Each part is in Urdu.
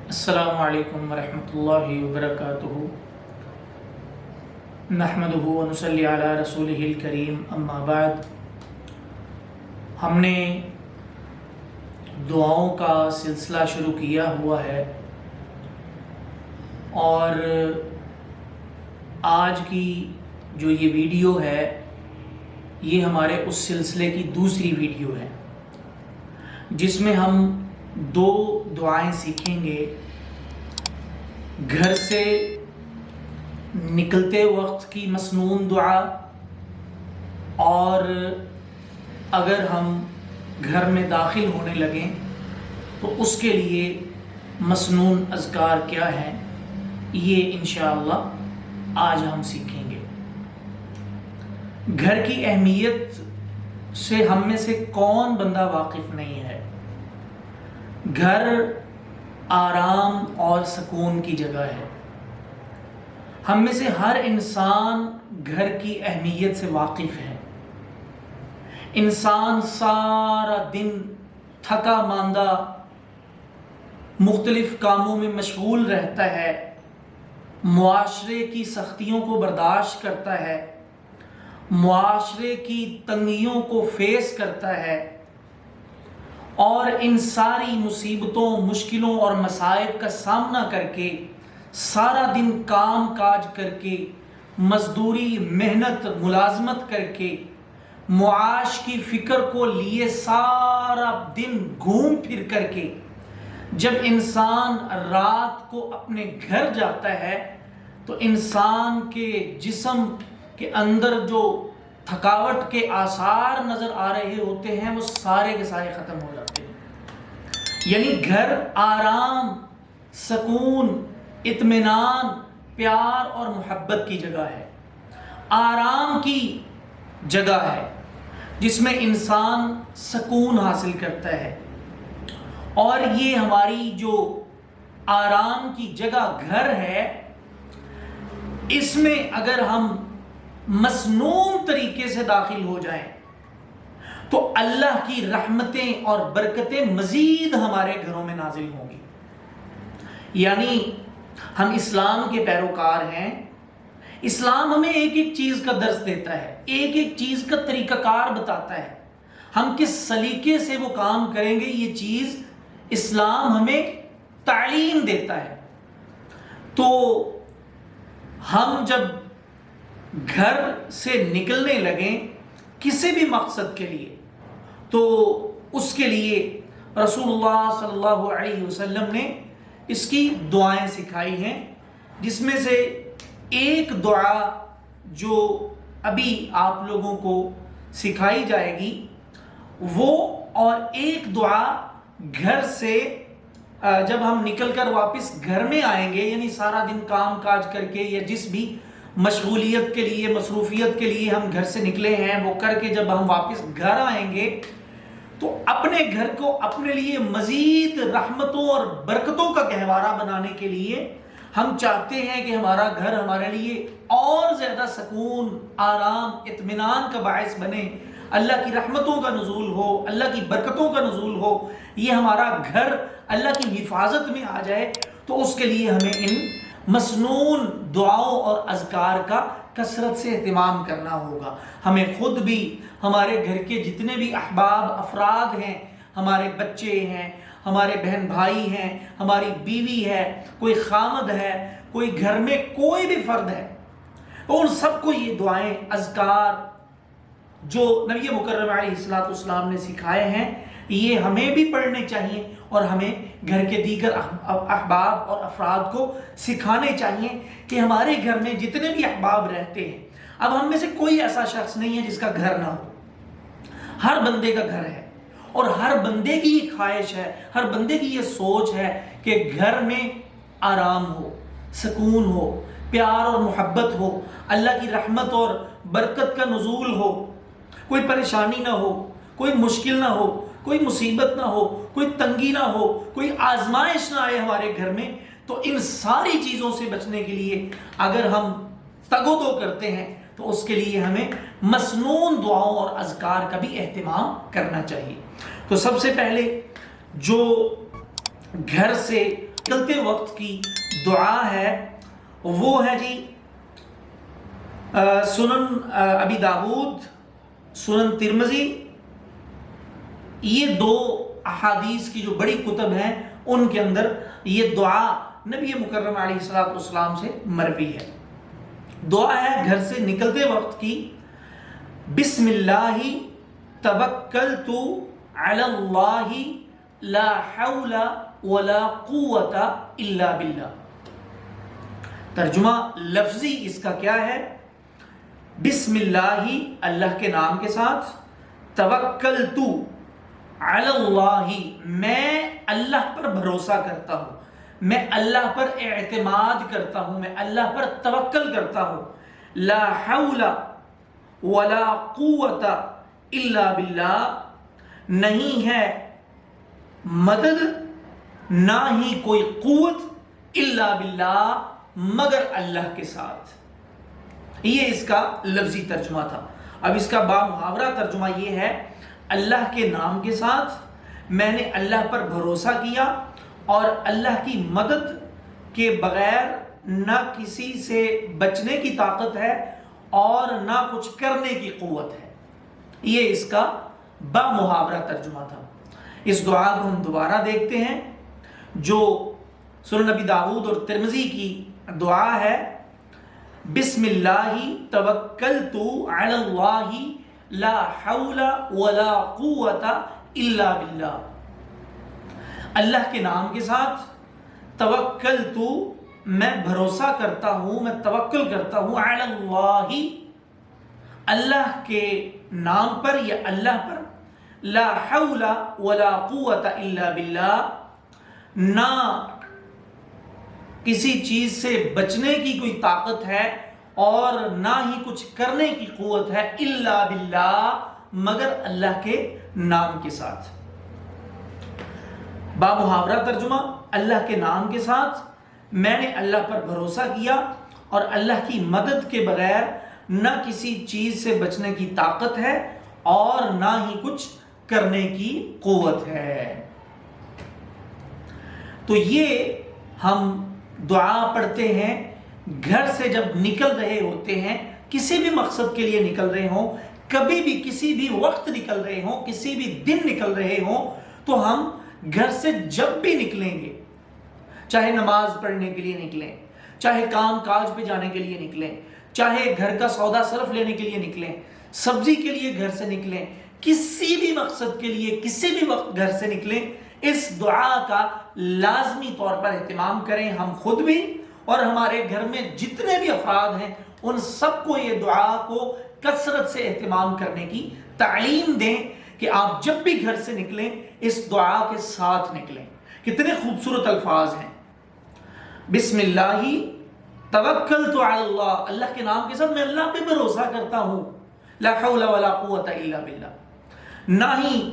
السلام علیکم ورحمۃ اللہ وبرکاتہ۔ نحمدہ ونصلی علی رسولہ الکریم، اما بعد۔ ہم نے دعاؤں کا سلسلہ شروع کیا ہوا ہے اور آج کی جو یہ ویڈیو ہے یہ ہمارے اس سلسلے کی دوسری ویڈیو ہے، جس میں ہم دو دعائیں سیکھیں گے۔ گھر سے نکلتے وقت کی مسنون دعا، اور اگر ہم گھر میں داخل ہونے لگیں تو اس کے لیے مسنون اذکار کیا ہیں، یہ انشاءاللہ آج ہم سیکھیں گے۔ گھر کی اہمیت سے ہم میں سے کون بندہ واقف نہیں ہے؟ گھر آرام اور سکون کی جگہ ہے۔ ہم میں سے ہر انسان گھر کی اہمیت سے واقف ہے۔ انسان سارا دن تھکا ماندہ مختلف کاموں میں مشغول رہتا ہے، معاشرے کی سختیوں کو برداشت کرتا ہے، معاشرے کی تنگیوں کو فیس کرتا ہے، اور ان ساری مصیبتوں، مشکلوں اور مصائب کا سامنا کر کے سارا دن کام کاج کر کے، مزدوری، محنت، ملازمت کر کے، معاش کی فکر کو لیے سارا دن گھوم پھر کر کے جب انسان رات کو اپنے گھر جاتا ہے تو انسان کے جسم کے اندر جو تھکاوٹ کے آثار نظر آ رہے ہوتے ہیں وہ سارے کے سارے ختم ہو جاتے ہیں۔ یعنی گھر آرام، سکون، اطمینان، پیار اور محبت کی جگہ ہے، آرام کی جگہ ہے جس میں انسان سکون حاصل کرتا ہے۔ اور یہ ہماری جو آرام کی جگہ گھر ہے، اس میں اگر ہم مسنون طریقے سے داخل ہو جائیں تو اللہ کی رحمتیں اور برکتیں مزید ہمارے گھروں میں نازل ہوں گی۔ یعنی ہم اسلام کے پیروکار ہیں، اسلام ہمیں ایک ایک چیز کا درس دیتا ہے، ایک ایک چیز کا طریقہ کار بتاتا ہے، ہم کس سلیقے سے وہ کام کریں گے یہ چیز اسلام ہمیں تعلیم دیتا ہے۔ تو ہم جب گھر سے نکلنے لگیں کسی بھی مقصد کے لیے تو اس کے لیے رسول اللہ صلی اللہ علیہ وسلم نے اس کی دعائیں سکھائی ہیں، جس میں سے ایک دعا جو ابھی آپ لوگوں کو سکھائی جائے گی وہ، اور ایک دعا گھر سے جب ہم نکل کر واپس گھر میں آئیں گے، یعنی سارا دن کام کاج کر کے یا جس بھی مشغولیت کے لیے، مصروفیت کے لیے ہم گھر سے نکلے ہیں وہ کر کے جب ہم واپس گھر آئیں گے تو اپنے گھر کو اپنے لیے مزید رحمتوں اور برکتوں کا گہوارہ بنانے کے لیے ہم چاہتے ہیں کہ ہمارا گھر ہمارے لیے اور زیادہ سکون، آرام، اطمینان کا باعث بنے، اللہ کی رحمتوں کا نزول ہو، اللہ کی برکتوں کا نزول ہو، یہ ہمارا گھر اللہ کی حفاظت میں آ جائے۔ تو اس کے لیے ہمیں ان مسنون دعاؤں اور اذکار کا کثرت سے اہتمام کرنا ہوگا۔ ہمیں خود بھی، ہمارے گھر کے جتنے بھی احباب افراد ہیں، ہمارے بچے ہیں، ہمارے بہن بھائی ہیں، ہماری بیوی ہے، کوئی خامد ہے، کوئی گھر میں کوئی بھی فرد ہے، اور سب کو یہ دعائیں، اذکار جو نبی مکرم علیہ السلام نے سکھائے ہیں یہ ہمیں بھی پڑھنے چاہیے اور ہمیں گھر کے دیگر احباب اور افراد کو سکھانے چاہیے کہ ہمارے گھر میں جتنے بھی احباب رہتے ہیں، اب ہم میں سے کوئی ایسا شخص نہیں ہے جس کا گھر نہ ہو، ہر بندے کا گھر ہے، اور ہر بندے کی یہ خواہش ہے، ہر بندے کی یہ سوچ ہے کہ گھر میں آرام ہو، سکون ہو، پیار اور محبت ہو، اللہ کی رحمت اور برکت کا نزول ہو، کوئی پریشانی نہ ہو، کوئی مشکل نہ ہو، کوئی مصیبت نہ ہو، کوئی تنگی نہ ہو، کوئی آزمائش نہ آئے ہمارے گھر میں۔ تو ان ساری چیزوں سے بچنے کے لیے اگر ہم تگ و دو کرتے ہیں تو اس کے لیے ہمیں مسنون دعاؤں اور اذکار کا بھی اہتمام کرنا چاہیے۔ تو سب سے پہلے جو گھر سے نکلتے وقت کی دعا ہے وہ ہے جی سنن ابی داود، سنن ترمذی، یہ دو احادیث کی جو بڑی کتب ہیں ان کے اندر یہ دعا نبی مکرم علیہ الصلوۃ والسلام سے مروی ہے۔ دعا ہے گھر سے نکلتے وقت کی، بسم اللہ توکلت علی اللہ لا حول ولا قوت الا باللہ۔ ترجمہ لفظی اس کا کیا ہے؟ بسم اللہ، اللہ کے نام کے ساتھ، توکلت علی اللہ، میں اللہ پر بھروسہ کرتا ہوں، میں اللہ پر اعتماد کرتا ہوں، میں اللہ پر توکل کرتا ہوں، لا حول ولا قوت الا باللہ، نہیں ہے مدد نہ ہی کوئی قوت الا باللہ مگر اللہ کے ساتھ۔ یہ اس کا لفظی ترجمہ تھا۔ اب اس کا بامحاورہ ترجمہ یہ ہے، اللہ کے نام کے ساتھ میں نے اللہ پر بھروسہ کیا اور اللہ کی مدد کے بغیر نہ کسی سے بچنے کی طاقت ہے اور نہ کچھ کرنے کی قوت ہے۔ یہ اس کا بامحاورہ ترجمہ تھا۔ اس دعا کو ہم دوبارہ دیکھتے ہیں جو سنن نبی داؤد اور ترمذی کی دعا ہے، بسم اللہ توکلت علی اللہ لا حول ولا قوت الا باللہ، اللہ کے نام کے ساتھ توکلت، میں بھروسہ کرتا ہوں، میں توکل کرتا ہوں، علی اللہ، اللہ کے نام پر یا اللہ پر، لا حول ولا قوت الا باللہ، نہ کسی چیز سے بچنے کی کوئی طاقت ہے اور نہ ہی کچھ کرنے کی قوت ہے، الا باللہ مگر اللہ کے نام کے ساتھ۔ بامحاورہ ترجمہ، اللہ کے نام کے ساتھ میں نے اللہ پر بھروسہ کیا اور اللہ کی مدد کے بغیر نہ کسی چیز سے بچنے کی طاقت ہے اور نہ ہی کچھ کرنے کی قوت ہے۔ تو یہ ہم دعا پڑھتے ہیں گھر سے جب نکل رہے ہوتے ہیں، کسی بھی مقصد کے لیے نکل رہے ہوں، کبھی بھی کسی بھی وقت نکل رہے ہوں، کسی بھی دن نکل رہے ہوں، تو ہم گھر سے جب بھی نکلیں گے، چاہے نماز پڑھنے کے لیے نکلیں، چاہے کام کاج پہ جانے کے لیے نکلیں، چاہے گھر کا سودا صرف لینے کے لیے نکلیں، سبزی کے لیے گھر سے نکلیں، کسی بھی مقصد کے لیے کسی بھی وقت گھر سے نکلیں، اس دعا کا لازمی طور پر اہتمام کریں، ہم خود بھی اور ہمارے گھر میں جتنے بھی افراد ہیں ان سب کو یہ دعا کو کثرت سے اہتمام کرنے کی تعلیم دیں کہ آپ جب بھی گھر سے نکلیں اس دعا کے ساتھ نکلیں۔ کتنے خوبصورت الفاظ ہیں، بسم اللہ توکلت علی اللہ، اللہ کے نام کے ساتھ میں اللہ پہ بھروسہ کرتا ہوں، لا حول ولا قوت الا باللہ، نہ ہی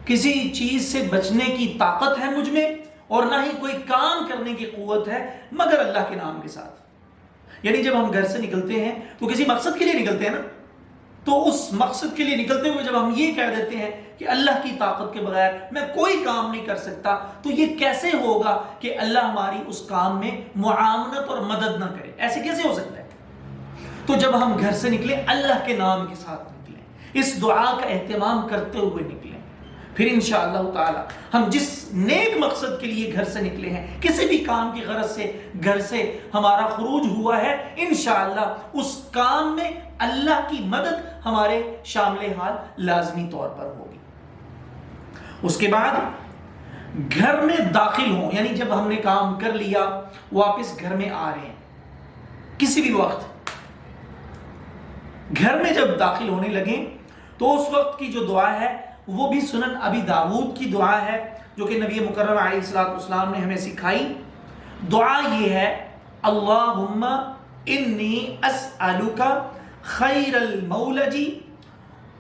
کسی چیز سے بچنے کی طاقت ہے مجھ میں اور نہ ہی کوئی کام کرنے کی قوت ہے مگر اللہ کے نام کے ساتھ۔ یعنی جب ہم گھر سے نکلتے ہیں تو کسی مقصد کے لیے نکلتے ہیں نا، تو اس مقصد کے لیے نکلتے ہوئے جب ہم یہ کہہ دیتے ہیں کہ اللہ کی طاقت کے بغیر میں کوئی کام نہیں کر سکتا، تو یہ کیسے ہوگا کہ اللہ ہماری اس کام میں معاونت اور مدد نہ کرے؟ ایسے کیسے ہو سکتا ہے؟ تو جب ہم گھر سے نکلیں اللہ کے نام کے ساتھ نکلیں، اس دعا کا اہتمام کرتے ہوئے نکلیں، پھر انشاءاللہ تعالی ہم جس نیک مقصد کے لیے گھر سے نکلے ہیں، کسی بھی کام کی غرض سے گھر سے ہمارا خروج ہوا ہے، انشاءاللہ اس کام میں اللہ کی مدد ہمارے شامل حال لازمی طور پر ہوگی۔ اس کے بعد گھر میں داخل ہوں، یعنی جب ہم نے کام کر لیا واپس گھر میں آ رہے ہیں، کسی بھی وقت گھر میں جب داخل ہونے لگیں تو اس وقت کی جو دعا ہے وہ بھی سنن ابی داود کی دعا ہے جو کہ نبی مکرم علیہ الصلوۃ والسلام نے ہمیں سکھائی۔ دعا یہ ہے، اللہم انی اسألک خیر المولج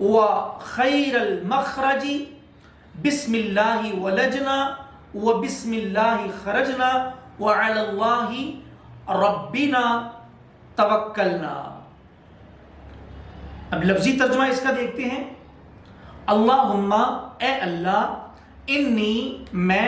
و خیر المخرج، بسم اللہ ولجنا و بسم اللہ خرجنا وعلی اللہ ربنا توکلنا۔ اب لفظی ترجمہ اس کا دیکھتے ہیں، اللہم اے اللہ، انی میں،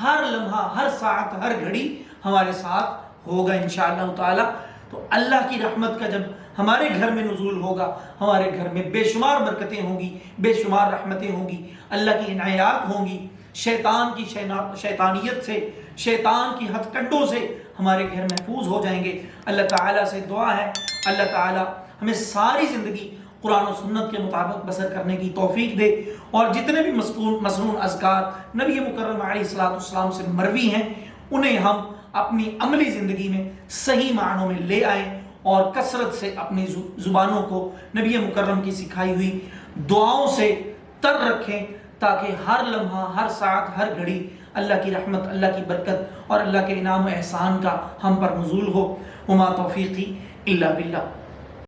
ہر لمحہ، ہر ساعت، ہر گھڑی ہمارے ساتھ ہوگا انشاءاللہ تعالی۔ تو اللہ کی رحمت کا جب ہمارے گھر میں نزول ہوگا، ہمارے گھر میں بے شمار برکتیں ہوں گی، بے شمار رحمتیں ہوں گی، اللہ کی عنایات ہوں گی، شیطان کی شیطانیت سے، شیطان کی ہتھ کنڈوں سے ہمارے گھر محفوظ ہو جائیں گے۔ اللہ تعالیٰ سے دعا ہے اللہ تعالیٰ ہمیں ساری زندگی قرآن و سنت کے مطابق بسر کرنے کی توفیق دے، اور جتنے بھی مسنون اذکار نبی مکرم علیہ الصلوۃ والسلام سے مروی ہیں انہیں ہم اپنی عملی زندگی میں صحیح معنوں میں لے آئیں، اور کثرت سے اپنی زبانوں کو نبی مکرم کی سکھائی ہوئی دعاؤں سے تر رکھیں، تاکہ ہر لمحہ، ہر ساعت، ہر گھڑی اللہ کی رحمت، اللہ کی برکت اور اللہ کے انعام و احسان کا ہم پر نزول ہو۔ وما توفیقی الا باللہ۔